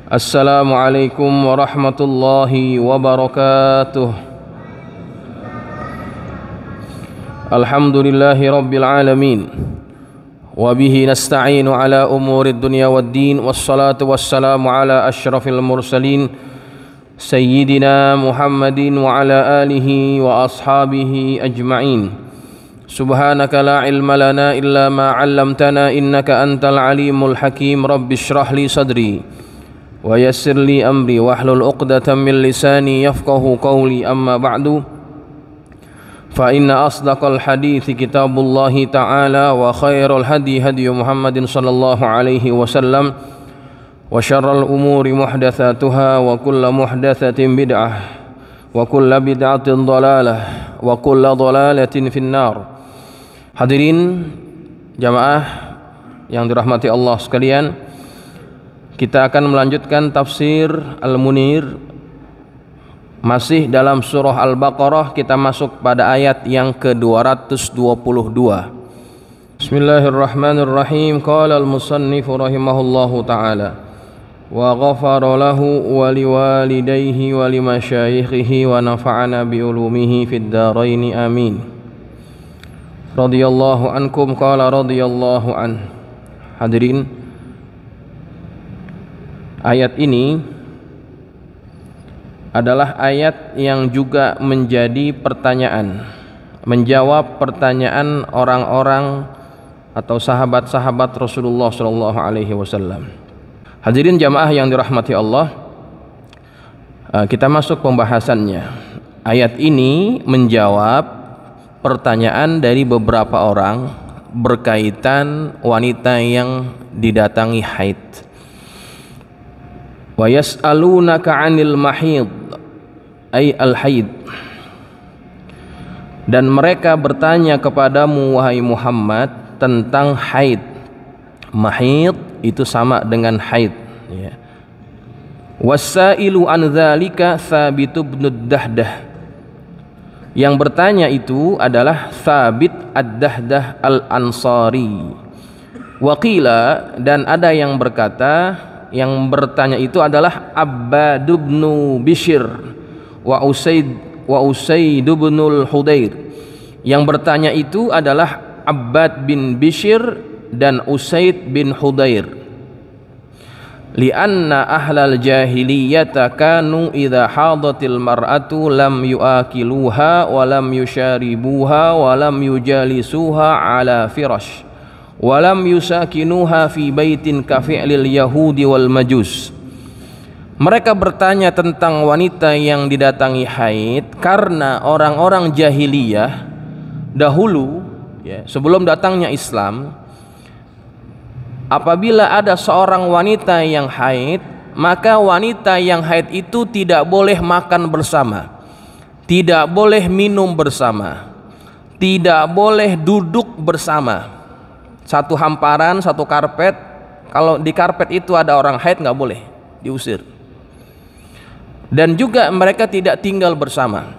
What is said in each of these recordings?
Assalamualaikum warahmatullahi wabarakatuh. Alhamdulillahi rabbil alamin. Wabihi nasta'inu ala umurid dunya waddin. Wassalatu wassalamu ala ashrafil mursalin Sayyidina Muhammadin wa ala alihi wa ashabihi ajma'in. Subhanaka la ilma lana illa ma 'allamtana innaka antal alimul hakim. Rabbi shrah li sadri wa yassir li amri wahlul 'uqdatam min lisani yafqahu qawli. Amma ba'du, fa inna asdaqal hadithi kitabullahi ta'ala wa khairul hadi hadi Muhammadin sallallahu alaihi wasallam wa syarrul umuri muhdatsatuha wa kullu muhdatsatin bid'ah wa kullu bid'atin dhalalah wa kullu dhalalatin finnar. Hadirin jamaah yang dirahmati Allah sekalian, kita akan melanjutkan tafsir Al-Munir. Masih dalam surah Al-Baqarah, kita masuk pada ayat yang ke-222. Bismillahirrahmanirrahim. Qala al-musannifu rahimahullahu ta'ala wa ghafara lahu wa liwalidayhi wa limasyayikhihi wa nafa'ana biulumihi fid dharaini amin. Radiyallahu ankum qala radiyallahu an. Hadirin, ayat ini adalah ayat yang juga menjadi pertanyaan, menjawab pertanyaan orang-orang atau sahabat-sahabat Rasulullah sallallahu alaihi wasallam. Hadirin jamaah yang dirahmati Allah, kita masuk pembahasannya. Ayat ini menjawab pertanyaan dari beberapa orang berkaitan wanita yang didatangi haid. Wa yas'alunaka 'anil mahid ay al-haid, dan mereka bertanya kepadamu wahai Muhammad tentang haid. Mahid itu sama dengan haid, ya. Wasailu an dzalika Tsabit bin Dahdah, yang bertanya itu adalah Tsabit ad-Dahdah al-Ansari. Waqila, dan ada yang berkata, yang bertanya itu adalah Abbad bin Bishr wa Usaid bin Hudair. Yang bertanya itu adalah Abbad bin Bishr dan Usaid bin Hudair. Lianna ahlal jahiliyata kanu idza hadatil mar'atu lam yuakiluha wa lam yusharibuha wa lam yujalisuha ala firash walam yusakinuha fi baitin kafi'lil yahudi wal majus. Mereka bertanya tentang wanita yang didatangi haid karena orang-orang jahiliyah dahulu, ya, sebelum datangnya Islam, apabila ada seorang wanita yang haid, maka wanita yang haid itu tidak boleh makan bersama, tidak boleh minum bersama, tidak boleh duduk bersama. Satu hamparan, satu karpet. Kalau di karpet itu ada orang haid, nggak boleh, diusir. Dan juga mereka tidak tinggal bersama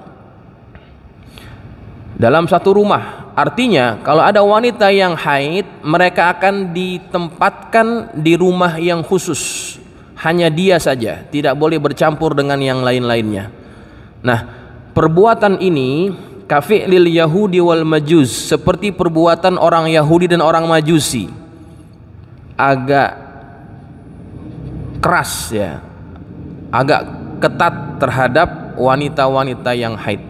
dalam satu rumah. Artinya kalau ada wanita yang haid, mereka akan ditempatkan di rumah yang khusus, hanya dia saja, tidak boleh bercampur dengan yang lain-lainnya. Nah, perbuatan ini kafi'lil yahudi wal majus, seperti perbuatan orang Yahudi dan orang Majusi, agak keras, ya, agak ketat terhadap wanita-wanita yang haid.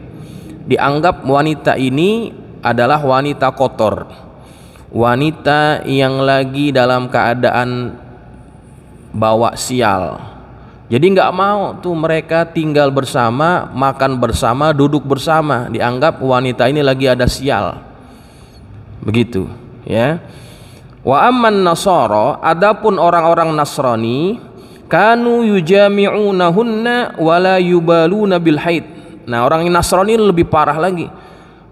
Dianggap wanita ini adalah wanita kotor, wanita yang lagi dalam keadaan bawa sial. Jadi nggak mau tuh mereka tinggal bersama, makan bersama, duduk bersama. Dianggap wanita ini lagi ada sial, begitu, ya. Wa amman nasara, adapun orang-orang Nasrani, kanu yujami'unahunna wa la yubaluna bil haid. Nah, orang Nasrani lebih parah lagi.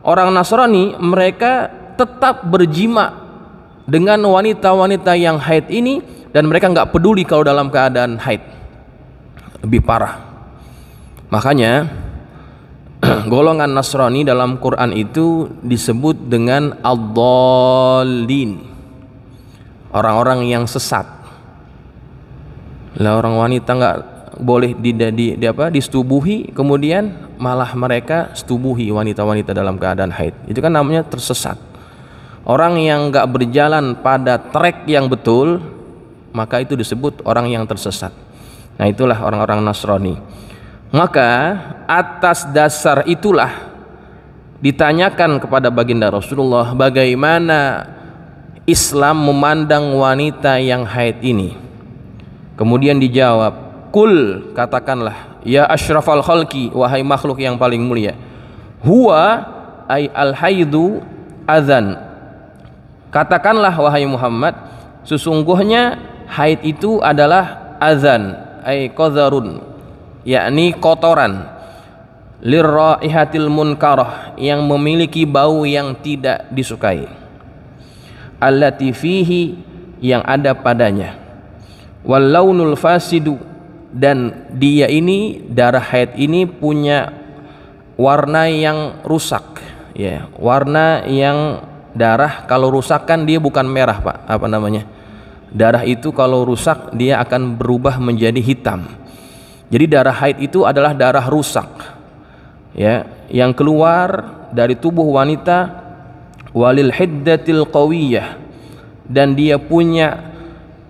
Orang Nasrani mereka tetap berjima dengan wanita-wanita yang haid ini, dan mereka nggak peduli kalau dalam keadaan haid. Lebih parah. Makanya golongan Nasrani dalam Quran itu disebut dengan ad-dallin, orang-orang yang sesat. Lah orang wanita nggak boleh disetubuhi, kemudian malah mereka setubuhi wanita-wanita dalam keadaan haid. Itu kan namanya tersesat. Orang yang nggak berjalan pada trek yang betul, maka itu disebut orang yang tersesat. Nah, itulah orang-orang Nasrani. Maka atas dasar itulah ditanyakan kepada baginda Rasulullah bagaimana Islam memandang wanita yang haid ini. Kemudian dijawab, "Kul," katakanlah, "ya asyrafal khalqi, wahai makhluk yang paling mulia, huwa ay al-haidu adzan." Katakanlah wahai Muhammad, sesungguhnya haid itu adalah adzan, ay qadharun, yakni kotoran, lirraihatil munkarah, yang memiliki bau yang tidak disukai, allati fihi, yang ada padanya, wal launul fasidu, dan dia ini, darah haid ini punya warna yang rusak, ya, warna yang darah kalau rusak kan dia bukan merah, Pak, apa namanya, darah itu kalau rusak dia akan berubah menjadi hitam. Jadi darah haid itu adalah darah rusak, ya, yang keluar dari tubuh wanita, walil hiddatil qawiyah, dan dia punya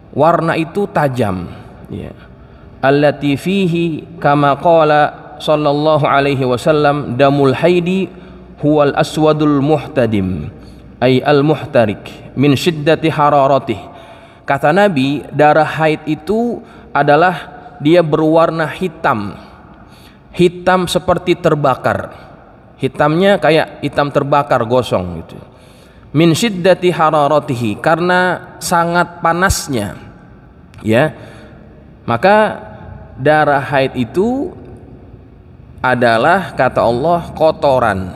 warna itu tajam, ya, allati fihi kama qala sallallahu alaihi wasallam, damul haidi huwal aswadul muhtadim ay al muhtarik min syiddati hararatih. Kata Nabi, darah haid itu adalah dia berwarna hitam, hitam seperti terbakar, hitamnya kayak hitam terbakar gosong gitu, min syiddati hararatihi, karena sangat panasnya, ya. Maka darah haid itu adalah, kata Allah, kotoran.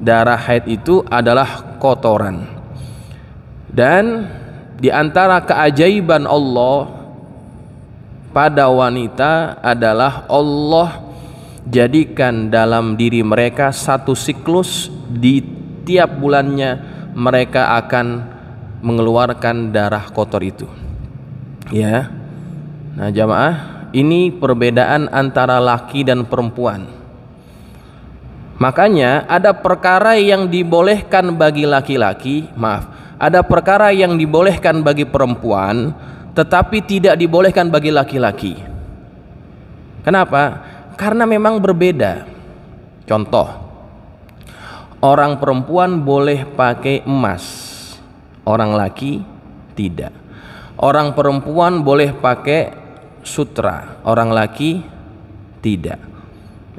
Darah haid itu adalah kotoran. Dan di antara keajaiban Allah pada wanita adalah Allah jadikan dalam diri mereka satu siklus, di tiap bulannya mereka akan mengeluarkan darah kotor itu, ya. Nah jamaah, ini perbedaan antara laki dan perempuan. Makanya ada perkara yang dibolehkan bagi laki-laki, ada perkara yang dibolehkan bagi perempuan, tetapi tidak dibolehkan bagi laki-laki. Kenapa? Karena memang berbeda. Contoh, orang perempuan boleh pakai emas, orang laki tidak. Orang perempuan boleh pakai sutra, orang laki tidak.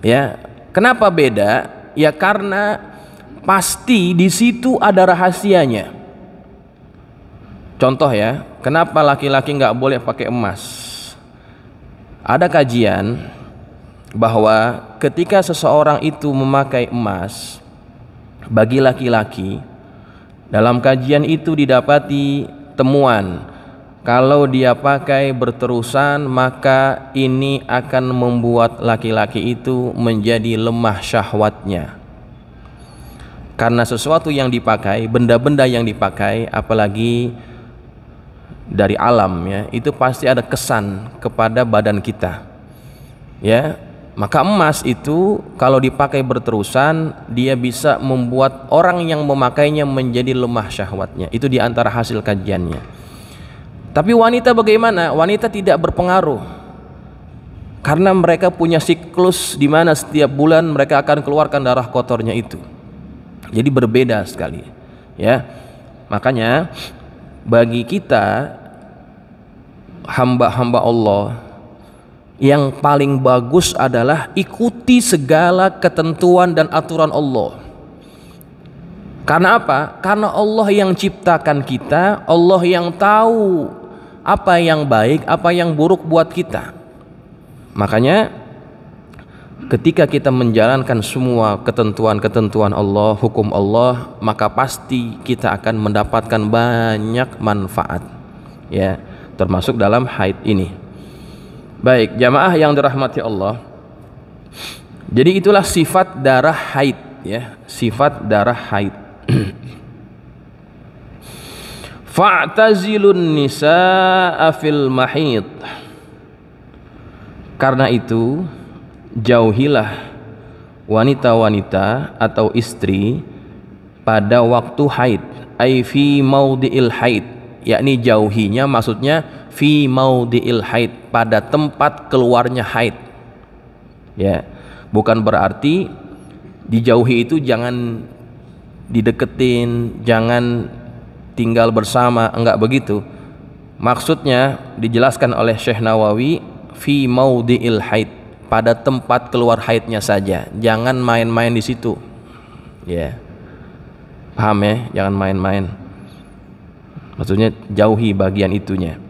Ya, kenapa beda? Ya karena pasti di situ ada rahasianya. Contoh ya, kenapa laki-laki nggak boleh pakai emas? Ada kajian bahwa ketika seseorang itu memakai emas bagi laki-laki, dalam kajian itu didapati temuan, kalau dia pakai berterusan maka ini akan membuat laki-laki itu menjadi lemah syahwatnya. Karena sesuatu yang dipakai, benda-benda yang dipakai, apalagi dari alam, ya, itu pasti ada kesan kepada badan kita, ya. Maka emas itu kalau dipakai berterusan, dia bisa membuat orang yang memakainya menjadi lemah syahwatnya. Itu diantara hasil kajiannya. Tapi wanita bagaimana? Wanita tidak berpengaruh, karena mereka punya siklus di mana setiap bulan mereka akan keluarkan darah kotornya itu. Jadi berbeda sekali, ya. Makanya bagi kita hamba-hamba Allah, yang paling bagus adalah ikuti segala ketentuan dan aturan Allah. Karena apa? Karena Allah yang ciptakan kita, Allah yang tahu apa yang baik, apa yang buruk buat kita. Makanya ketika kita menjalankan semua ketentuan-ketentuan Allah, hukum Allah, maka pasti kita akan mendapatkan banyak manfaat, ya, termasuk dalam haid ini. Baik, jamaah yang dirahmati Allah. Jadi itulah sifat darah haid, ya, sifat darah haid. Fa'tazilun nisaa fil mahid. Karena itu jauhilah wanita-wanita atau istri pada waktu haid, ai fi maudhi'il haid, yakni jauhinya maksudnya fi maudhi'il haid, pada tempat keluarnya haid. Ya, bukan berarti dijauhi itu jangan dideketin, jangan tinggal bersama, enggak begitu. Maksudnya dijelaskan oleh Syekh Nawawi fi maudhi'il haid, pada tempat keluar haidnya saja, jangan main-main di situ. Ya. Paham ya? Jangan main-main. Maksudnya jauhi bagian itunya.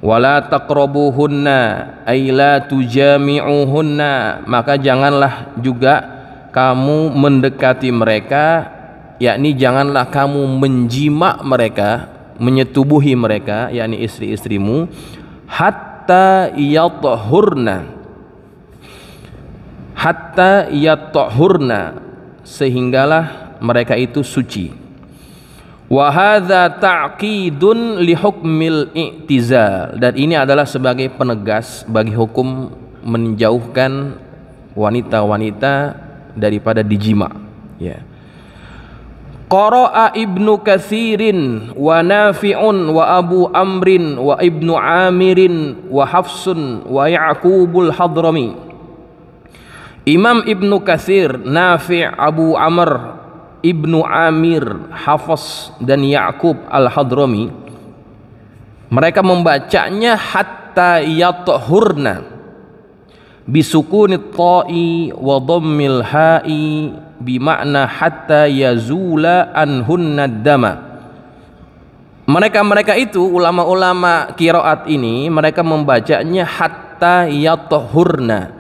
Wala taqrabuhunna ay la tujami'uhunna, maka janganlah juga kamu mendekati mereka, yakni janganlah kamu menjima mereka, menyetubuhi mereka, yakni istri-istrimu, hatta yatahurna, sehinggalah mereka itu suci. Wa hadza ta'qidun li hukmil i'tizal, dan ini adalah sebagai penegas bagi hukum menjauhkan wanita-wanita daripada dijima. Ya. Qara'a Ibnu Katsirin wa Nafi'un wa Abu Amrin wa Ibnu Amirin wa Hafsun wa Ya'qubul Hadrami. Imam Ibnu Katsir, Nafi', Abu Amr, Ibnu Amir, Hafs dan Ya'qub Al-Hadrami, mereka membacanya hatta yatahurna bisukunit ta'i wa dhammil ha'i bimakna hatta yazula anhunna dama. Mereka itu ulama-ulama qiraat ini, mereka membacanya hatta yatahurna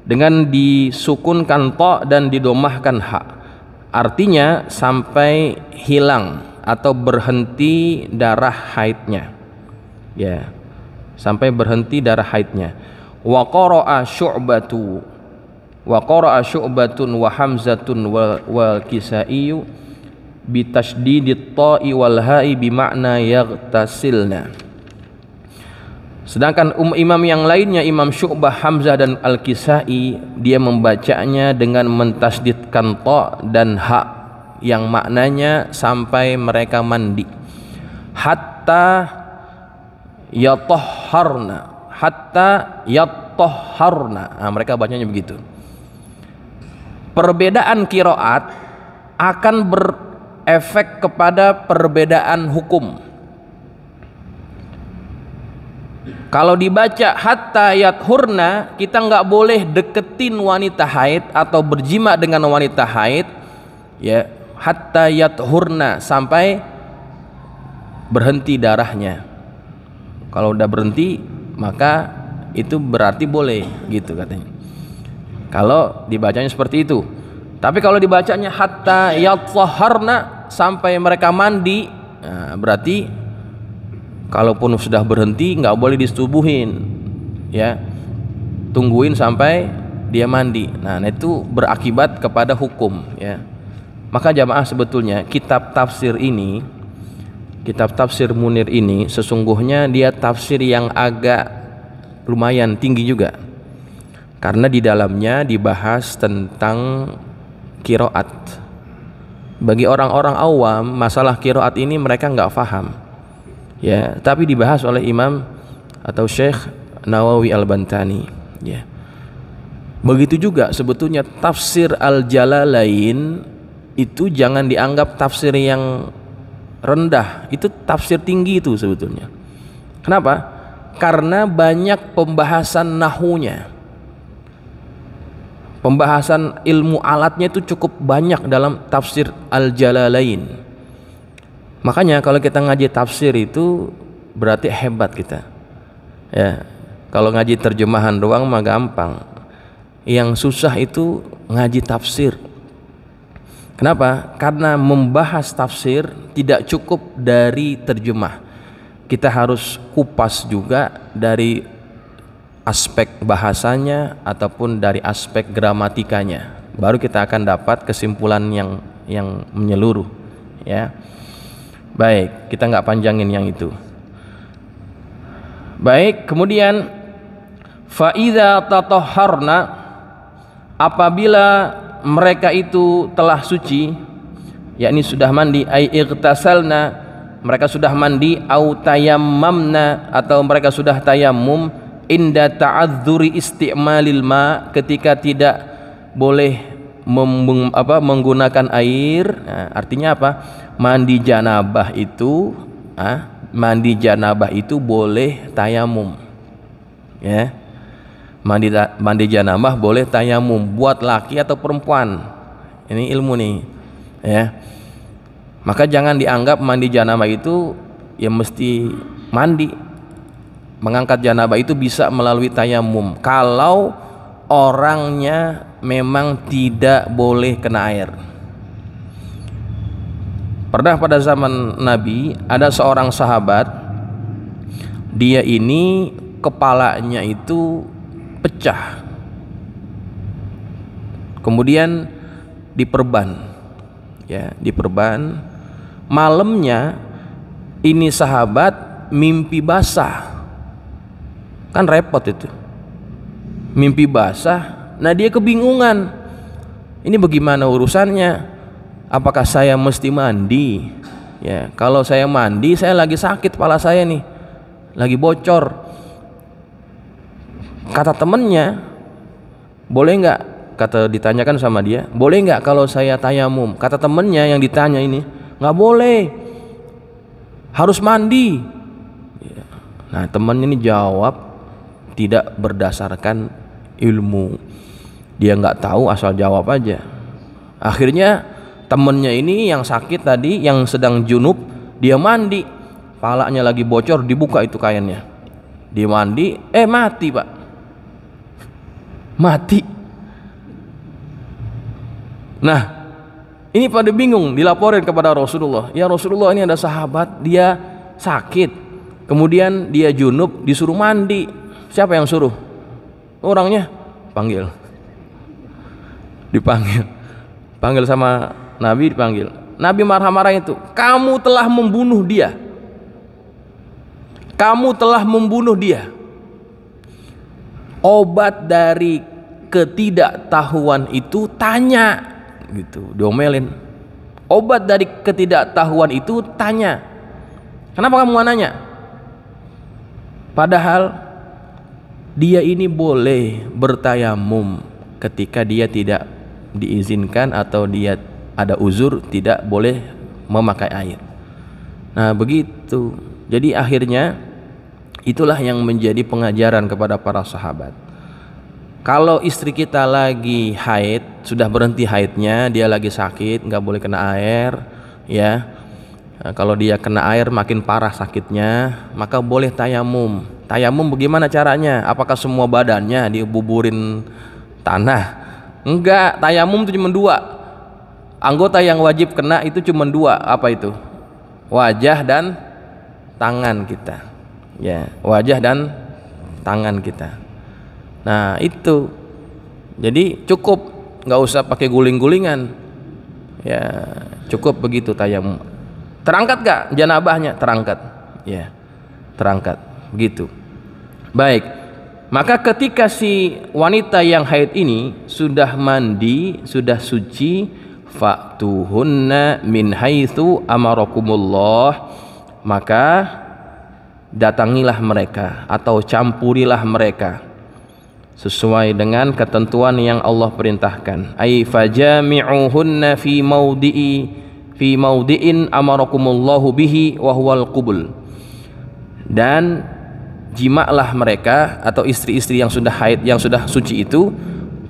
dengan disukunkan ta dan didomahkan ha. Artinya sampai hilang atau berhenti darah haidnya. Ya. Sampai berhenti darah haidnya. Wa qara'a Syu'batun wa Hamzatun wal Kisai bi tasydidit ta'i wal ha'i bi makna yaghtasilna. Sedangkan imam yang lainnya, Imam Syu'bah, Hamzah dan Al-Kisai, dia membacanya dengan mentasdidkan ta dan ha yang maknanya sampai mereka mandi. Hatta yatahharna, nah, mereka bacanya begitu. Perbedaan qiraat akan berefek kepada perbedaan hukum. Kalau dibaca hatta yathurna, kita nggak boleh deketin wanita haid atau berjima dengan wanita haid, ya, hatta yathurna, sampai berhenti darahnya. Kalau udah berhenti, maka itu berarti boleh, gitu katanya. Kalau dibacanya seperti itu. Tapi kalau dibacanya hatta yatahharna, sampai mereka mandi, nah, berarti kalaupun sudah berhenti nggak boleh disetubuhin, ya, tungguin sampai dia mandi. Nah, itu berakibat kepada hukum, ya. Maka jamaah, sebetulnya kitab tafsir ini, kitab tafsir Munir ini sesungguhnya dia tafsir yang agak lumayan tinggi juga, karena di dalamnya dibahas tentang qiraat. Bagi orang-orang awam, masalah qiraat ini mereka nggak paham, ya, tapi dibahas oleh Imam atau Syekh Nawawi Al-Bantani, ya. Begitu juga sebetulnya tafsir Al-Jalalain itu jangan dianggap tafsir yang rendah, itu tafsir tinggi itu sebetulnya. Kenapa? Karena banyak pembahasan nahunya, pembahasan ilmu alatnya itu cukup banyak dalam tafsir Al-Jalalain. Makanya kalau kita ngaji tafsir itu berarti hebat kita, ya. Kalau ngaji terjemahan doang mah gampang, yang susah itu ngaji tafsir. Kenapa? Karena membahas tafsir tidak cukup dari terjemah, kita harus kupas juga dari aspek bahasanya ataupun dari aspek gramatikanya, baru kita akan dapat kesimpulan yang menyeluruh, ya. Baik, kita nggak panjangin yang itu. Baik, kemudian Fa idza tatahharna, apabila mereka itu telah suci, yakni sudah mandi, ai igtasalna, mereka sudah mandi, au tayammamna, atau mereka sudah tayammum, inda ta'adzuri isti'malil ma, ketika tidak boleh menggunakan air. Nah, artinya apa? Mandi janabah itu boleh tayamum, ya. Mandi janabah boleh tayamum buat laki atau perempuan. Ini ilmu nih, ya. Maka jangan dianggap mandi janabah itu ya mesti mandi. Mengangkat janabah itu bisa melalui tayamum kalau orangnya memang tidak boleh kena air. Pernah pada zaman Nabi ada seorang sahabat, dia ini kepalanya itu pecah, kemudian diperban, ya, diperban. Malamnya ini sahabat mimpi basah, kan repot itu, mimpi basah. Nah, dia kebingungan, ini bagaimana urusannya? Apakah saya mesti mandi? Ya, kalau saya mandi, saya lagi sakit, kepala saya nih lagi bocor. Kata temennya, boleh nggak? Kata ditanyakan sama dia, boleh nggak kalau saya tayamum? Kata temennya yang ditanya ini, nggak boleh, harus mandi. Nah, temennya ini jawab tidak berdasarkan ilmu, dia nggak tahu, asal jawab aja. Akhirnya temennya ini yang sakit tadi, yang sedang junub, dia mandi, palanya lagi bocor, dibuka itu kainnya, dia mandi, mati pak, mati. Nah, ini pada bingung, dilaporin kepada Rasulullah, ya Rasulullah, ini ada sahabat dia sakit, kemudian dia junub, disuruh mandi. Siapa yang suruh? Orangnya panggil, dipanggil, panggil sama Nabi, dipanggil. Nabi marah-marah itu, kamu telah membunuh dia, kamu telah membunuh dia. Obat dari ketidaktahuan itu tanya, gitu, diomelin. Obat dari ketidaktahuan itu tanya. Kenapa kamu nggak nanya? Padahal dia ini boleh bertayamum ketika dia tidak diizinkan atau dia ada uzur tidak boleh memakai air. Nah, begitu. Jadi akhirnya itulah yang menjadi pengajaran kepada para sahabat. Kalau istri kita lagi haid, sudah berhenti haidnya, dia lagi sakit, nggak boleh kena air, ya. Nah, kalau dia kena air makin parah sakitnya, maka boleh tayamum. Tayamum bagaimana caranya? Apakah semua badannya dibuburin tanah? Enggak, tayamum itu cuma dua. Anggota yang wajib kena itu cuma dua. Apa itu? Wajah dan tangan kita. Ya, wajah dan tangan kita. Nah, itu. Jadi cukup, nggak usah pakai guling-gulingan. Ya, cukup begitu tayamum. Terangkat gak janabahnya? Terangkat. Ya, terangkat. Begitu. Baik. Maka ketika si wanita yang haid ini sudah mandi, sudah suci, fa'tuhunna min haitsu amarakumullah, maka datangilah mereka atau campurilah mereka sesuai dengan ketentuan yang Allah perintahkan. Ai fajami'uhunna fi maudi'in amarakumullahu bihi wa huwal qubul. Dan jimaklah mereka atau istri-istri yang sudah haid, yang sudah suci itu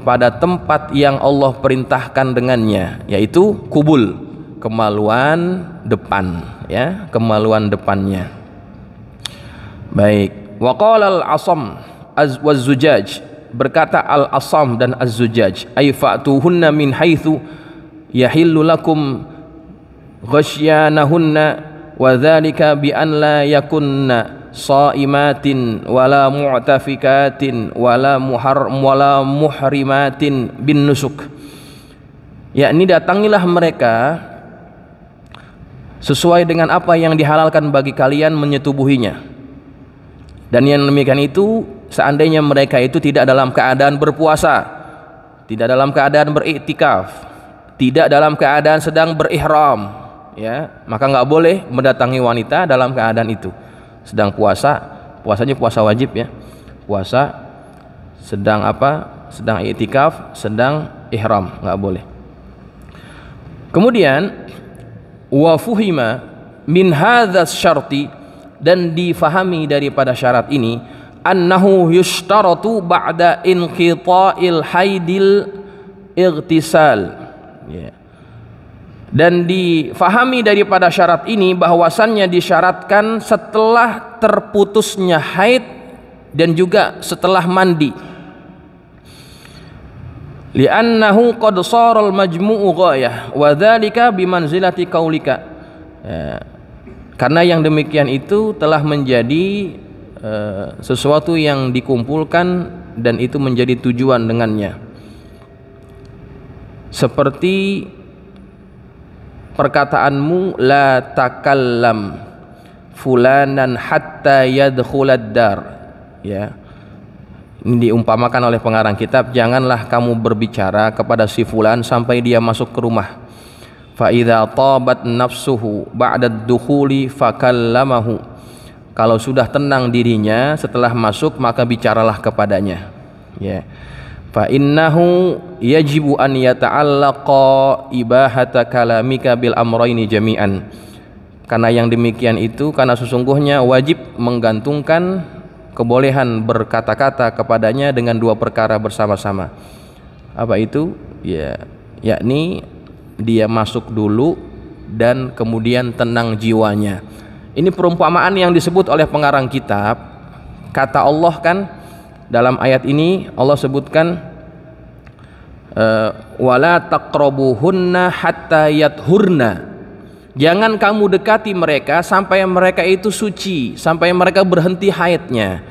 pada tempat yang Allah perintahkan dengannya, yaitu kubul, kemaluan depan, ya, kemaluan depannya. Baik. Wa qala al-Asam waz-Zujaj, berkata al-Asam dan az-Zujaj, ay fa'tuhunna min haitsu yahillu lakum ghasyanahunna wa dzalika bi an la yakunna shaimatin wala mu'tafikatin wala muhrimatin bin nusuk, yakni datangilah mereka sesuai dengan apa yang dihalalkan bagi kalian menyetubuhinya, dan yang demikian itu seandainya mereka itu tidak dalam keadaan berpuasa, tidak dalam keadaan beriktikaf, tidak dalam keadaan sedang berihram, ya, maka nggak boleh mendatangi wanita dalam keadaan itu sedang puasa. Puasanya puasa wajib, ya, puasa sedang sedang iktikaf, sedang ihram, nggak boleh. Kemudian wa fuhima min hadzal syarti, dan difahami daripada syarat ini, annahu yushtaratu ba'da inqita'il haidil ightisal, ya. Dan difahami daripada syarat ini bahwasannya disyaratkan setelah terputusnya haid dan juga setelah mandi. Li'annahu qad shara al-majmu'u ghayah wa dzalika bimanzilati qaulika, ya. Karena yang demikian itu telah menjadi sesuatu yang dikumpulkan dan itu menjadi tujuan dengannya, seperti perkataanmu la takallam fulanan hatta yadkhulad dar, ya. Ini diumpamakan oleh pengarang kitab, janganlah kamu berbicara kepada si fulan sampai dia masuk ke rumah. Fa idza tabat nafsuhu ba'da ad-dukhuli fakallamahu, kalau sudah tenang dirinya setelah masuk maka bicaralah kepadanya, ya. Fa innahu yajibu an yata'allaqa ibahata kalamika bil amrayni jami'an, karena yang demikian itu karena sesungguhnya wajib menggantungkan kebolehan berkata-kata kepadanya dengan dua perkara bersama-sama. Apa itu? Ya, yakni dia masuk dulu dan kemudian tenang jiwanya. Ini perumpamaan yang disebut oleh pengarang kitab. Kata Allah kan dalam ayat ini Allah sebutkan wala taqrabuhunna hatta yathurna, jangan kamu dekati mereka sampai mereka itu suci, sampai mereka berhenti haidnya.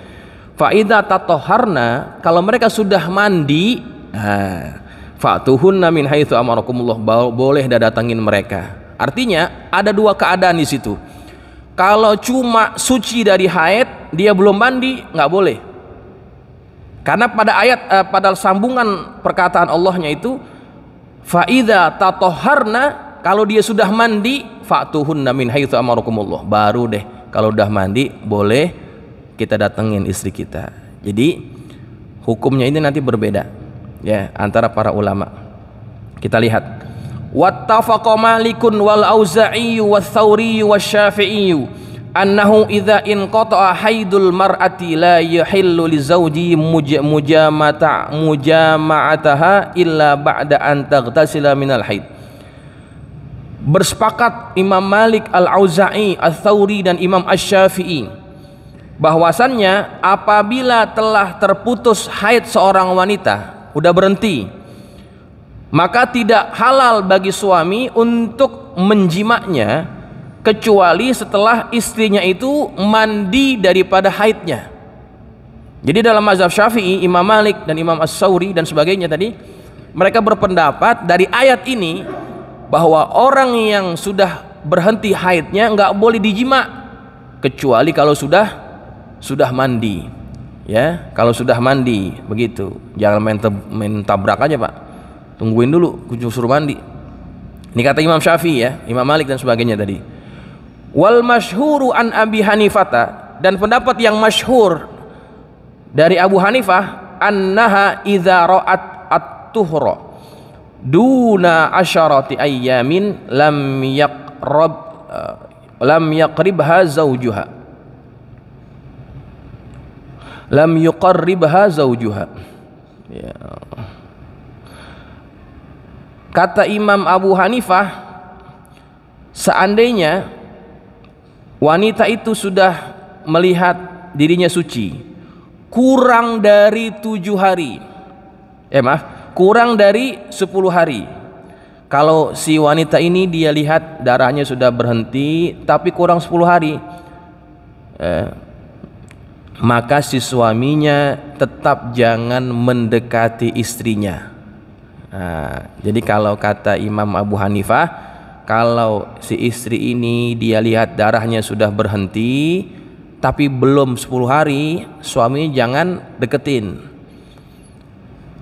Fa idza tatahharna, kalau mereka sudah mandi, fa'tuhunna min haitsu amarakumullah, boleh datangin mereka. Artinya ada dua keadaan di situ. Kalau cuma suci dari haid, dia belum mandi, nggak boleh. Karena pada ayat pada sambungan perkataan Allahnya itu fa idza tatahharna, kalau dia sudah mandi, fa'tuhunna min haitsu amarakumullah, baru deh kalau udah mandi boleh kita datengin istri kita. Jadi hukumnya ini nanti berbeda, ya, antara para ulama. Kita lihat wattafaqa Malikun wal Auza'i wath Tsauri wasy-Syafi'i annahu idza inqata'a haidul mar'ati la yahillu li zawji mujama'ataha illa ba'da an taghtasila minal haid. Bersepakat Imam Malik, Al-Auza'i, Al-Tsauri dan Imam Asy-Syafi'i bahwasannya apabila telah terputus haid seorang wanita, udah berhenti, maka tidak halal bagi suami untuk menjimaknya kecuali setelah istrinya itu mandi daripada haidnya. Jadi dalam mazhab Syafi'i, Imam Malik dan Imam As-Tsauri dan sebagainya tadi, mereka berpendapat dari ayat ini bahwa orang yang sudah berhenti haidnya nggak boleh dijima kecuali kalau sudah mandi, ya. Kalau sudah mandi begitu, jangan main tabrak aja, Pak, tungguin dulu suruh mandi. Ini kata Imam Syafi'i, ya, Imam Malik dan sebagainya tadi. Wal masyhuru an Abi Hanifata, dan pendapat yang masyhur dari Abu Hanifah, annaha idza ra'at at-tuhra duna asyarati ayyamin lam yaqribha zawjuha, ya. Kata Imam Abu Hanifah, seandainya wanita itu sudah melihat dirinya suci kurang dari 7 hari, kurang dari 10 hari. Kalau si wanita ini dia lihat darahnya sudah berhenti tapi kurang 10 hari, maka si suaminya tetap jangan mendekati istrinya. Jadi kalau kata Imam Abu Hanifah, kalau si istri ini dia lihat darahnya sudah berhenti tapi belum 10 hari, suami jangan deketin.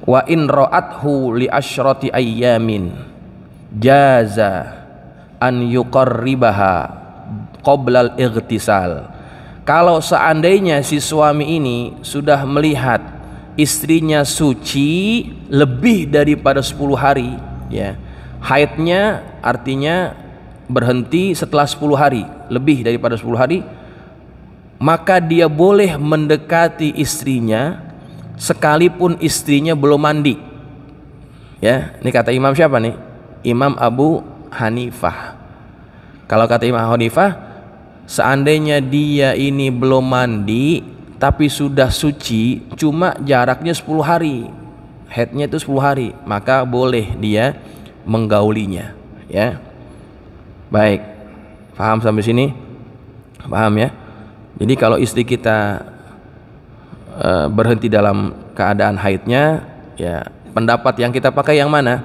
Wa in ra'athu li asyrati ayyamin jaza an yuqarribaha qoblal ightisal. Kalau seandainya si suami ini sudah melihat istrinya suci lebih daripada 10 hari, ya, haidnya artinya berhenti setelah 10 hari, lebih daripada 10 hari, maka dia boleh mendekati istrinya sekalipun istrinya belum mandi. Ya, ini kata imam siapa nih? Imam Abu Hanifah. Kalau kata Imam Hanifah, seandainya dia ini belum mandi tapi sudah suci, cuma jaraknya 10 hari, haidnya itu 10 hari, maka boleh dia menggaulinya, ya. Baik, paham sampai sini? Paham ya? Jadi kalau istri kita berhenti dalam keadaan haidnya, ya, pendapat yang kita pakai yang mana?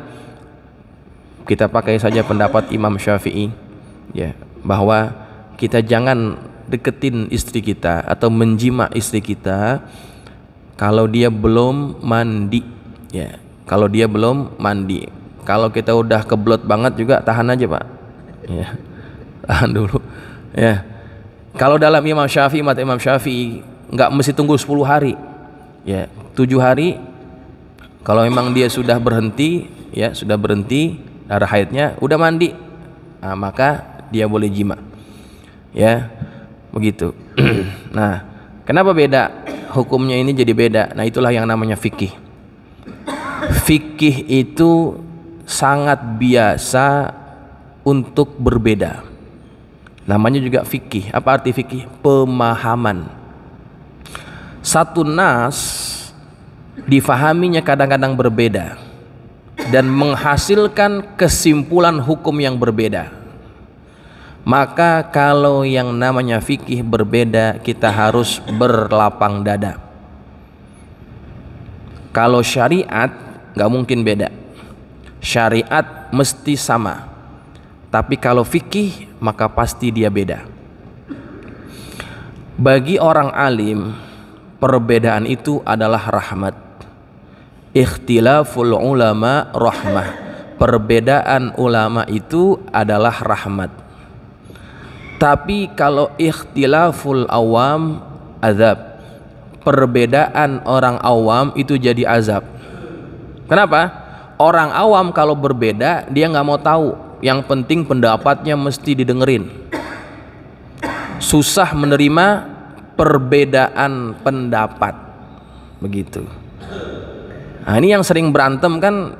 Kita pakai saja pendapat Imam Syafi'i, ya, bahwa kita jangan deketin istri kita atau menjima istri kita kalau dia belum mandi, ya. Kalau dia belum mandi, kalau kita udah keblot banget juga tahan aja, Pak, ya, tahan dulu, ya. Kalau dalam Imam Syafi'i, mata Imam Syafi'i, nggak mesti tunggu 10 hari, ya, 7 hari. Kalau memang dia sudah berhenti, ya, sudah berhenti darah haidnya, udah mandi, nah, maka dia boleh jima, ya, begitu. Nah, kenapa beda hukumnya ini jadi beda? Nah, itulah yang namanya fikih. Fikih itu sangat biasa untuk berbeda. Namanya juga fikih. Apa arti fikih? Pemahaman. Satu nas difahaminya kadang-kadang berbeda dan menghasilkan kesimpulan hukum yang berbeda. Maka kalau yang namanya fikih berbeda, kita harus berlapang dada. Kalau syariat nggak mungkin beda, syariat mesti sama. Tapi kalau fikih maka pasti dia beda. Bagi orang alim, perbedaan itu adalah rahmat. Ikhtilaful ulama rahmah. Perbedaan ulama itu adalah rahmat. Tapi kalau ikhtilaful awam azab, perbedaan orang awam itu jadi azab. Kenapa? Orang awam kalau berbeda dia nggak mau tahu, yang penting pendapatnya mesti didengerin. Susah menerima perbedaan pendapat, begitu. Nah, ini yang sering berantem kan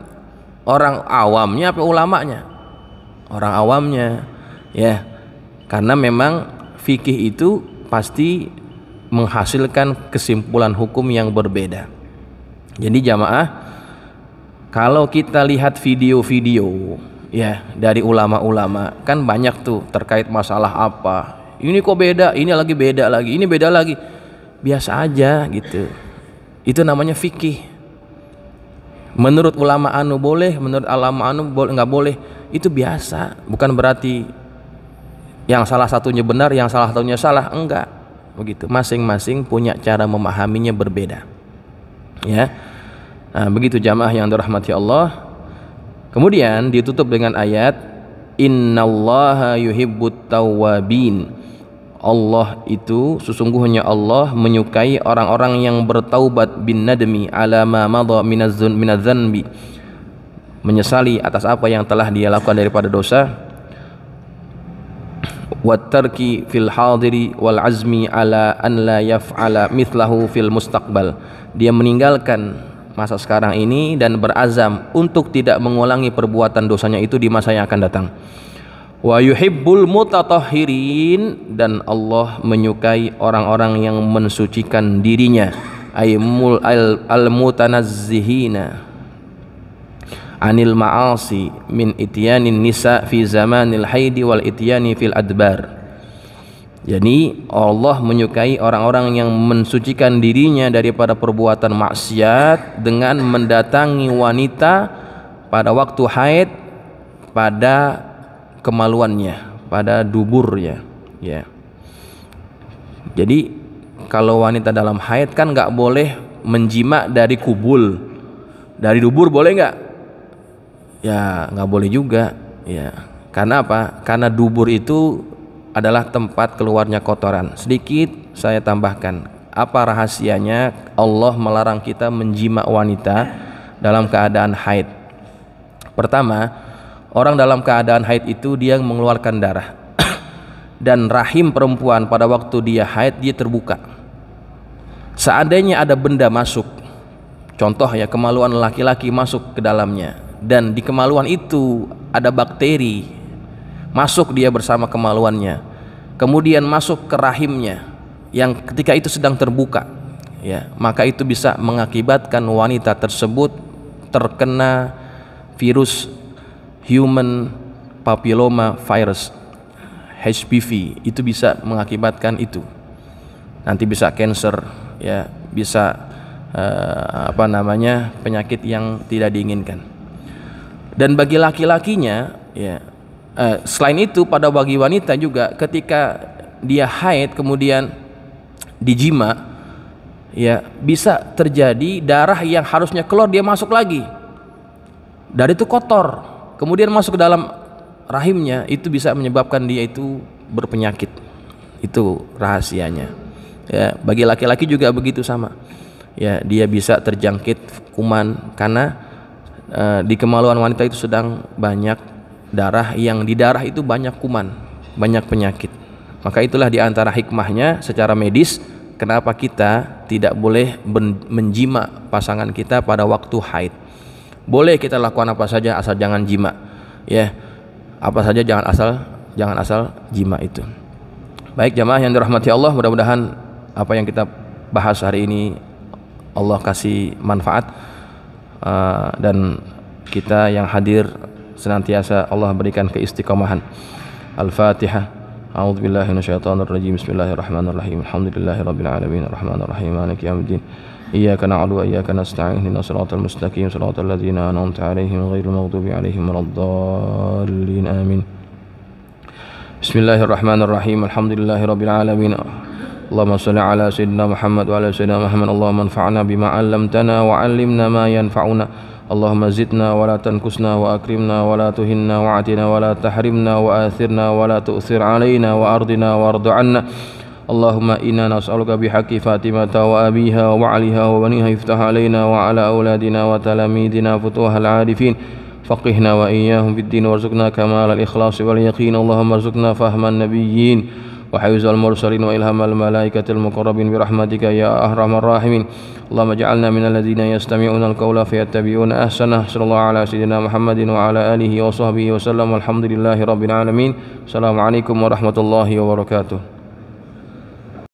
orang awamnya apa ulamanya? Orang awamnya, ya. Karena memang fikih itu pasti menghasilkan kesimpulan hukum yang berbeda. Jadi jamaah, kalau kita lihat video-video, ya, dari ulama-ulama, kan banyak tuh terkait masalah apa. Ini kok beda, ini lagi beda lagi, ini beda lagi. Biasa aja gitu. Itu namanya fikih. Menurut ulama anu boleh, menurut ulama anu nggak boleh. Itu biasa, bukan berarti yang salah satunya benar, yang salah satunya salah, enggak begitu. Masing-masing punya cara memahaminya berbeda, ya. Nah, begitu jamaah yang dirahmati Allah. Kemudian ditutup dengan ayat innallaha yuhibbut tawwabin. Allah itu, sesungguhnya Allah menyukai orang-orang yang bertaubat bin nadmi ala ma madha minadz-dzanbi, menyesali atas apa yang telah dia lakukan daripada dosa. Wattarki fil hadiri wal azmi ala an la yaf'ala mithlahu fil mustaqbal. Dia meninggalkan masa sekarang ini dan berazam untuk tidak mengulangi perbuatan dosanya itu di masa yang akan datang. Wa yuhibbul mutatahhirin, dan Allah menyukai orang-orang yang mensucikan dirinya, aymul al-mutanazzihina anil ma'asi min ityanin nisa fi zamanil haidi wal ityani fil adbar. Jadi Allah menyukai orang-orang yang mensucikan dirinya daripada perbuatan maksiat dengan mendatangi wanita pada waktu haid, pada kemaluannya, pada duburnya, ya. Jadi kalau wanita dalam haid kan nggak boleh menjima dari kubul, dari dubur boleh nggak? Ya nggak boleh juga. Ya, karena apa? Karena dubur itu adalah tempat keluarnya kotoran. Sedikit saya tambahkan, apa rahasianya Allah melarang kita menjima wanita dalam keadaan haid? Pertama, orang dalam keadaan haid itu dia mengeluarkan darah dan rahim perempuan pada waktu dia haid dia terbuka. Seandainya ada benda masuk, contoh ya kemaluan laki-laki masuk ke dalamnya, dan di kemaluan itu ada bakteri masuk dia bersama kemaluannya, kemudian masuk ke rahimnya yang ketika itu sedang terbuka, ya, maka itu bisa mengakibatkan wanita tersebut terkena virus human papilloma virus HPV. Itu bisa mengakibatkan itu, nanti bisa cancer, ya, bisa penyakit yang tidak diinginkan. Dan bagi laki-lakinya, ya, selain itu pada bagi wanita juga ketika dia haid kemudian dijima, ya, bisa terjadi darah yang harusnya keluar dia masuk lagi. Dari itu kotor, kemudian masuk ke dalam rahimnya, itu bisa menyebabkan dia itu berpenyakit. Itu rahasianya. Ya, bagi laki-laki juga begitu sama. Ya, dia bisa terjangkit kuman karena di kemaluan wanita itu sedang banyak darah, yang di darah itu banyak kuman, banyak penyakit. Maka itulah diantara hikmahnya secara medis kenapa kita tidak boleh menjima pasangan kita pada waktu haid. Boleh kita lakukan apa saja asal jangan jima, ya, apa saja jangan asal jima itu. Baik jamaah yang dirahmati Allah, mudah-mudahan apa yang kita bahas hari ini Allah kasih manfaat, dan kita yang hadir senantiasa Allah berikan keistiqomahan. Al-Fatihah. A'udzubillahi minasyaitonir rajim. Bismillahirrahmanirrahim. Alhamdulillahirabbil alamin arrahmanirrahim maliki yaumiddin. Iyyaka na'budu wa iyyaka nasta'in. Ihdinas siratal mustaqim siratal ladzina an'amta 'alaihim ghairil maghdubi 'alaihim waladdallin. Amin. Bismillahirrahmanirrahim. Alhamdulillahirabbil alamin. Allahumma shalli ala sayyidina Muhammad wa ala sayyidina Muhammad. Allahumma anfa'na bima 'allamtana wa 'allimna ma yanfa'una. Allahumma zidna wa la tankusna wa akrimna wa la tuhinna wa atina wa la tahrimna wa athirna wa la tu'thir 'alaina wa ardina wa ardu 'anna. Allahumma inna nas'aluka bihaqqi Fatimata wa abiha wa aliha wa baniha iftah 'alaina wa 'ala auladina wa talamidina futuhal 'arifin. Faqihna wa iyyahum fid-din warzuqna kamal al-ikhlas wal yaqin. Allahumma arzuqna fahman nabiyyin wa hifzal mursalin wa ilhamal malaikatil muqarrabin bi rahmatika ya arhamar rahimin. Allahumma ij'alna minal ladzina yastami'una al-qawla fayattabi'una ahsanah. Sallallahu ala sayyidina Muhammadin wa ala alihi wa sahbihi wa sallam. Alhamdulillahi rabbil alamin. Assalamualaikum warahmatullahi wabarakatuh.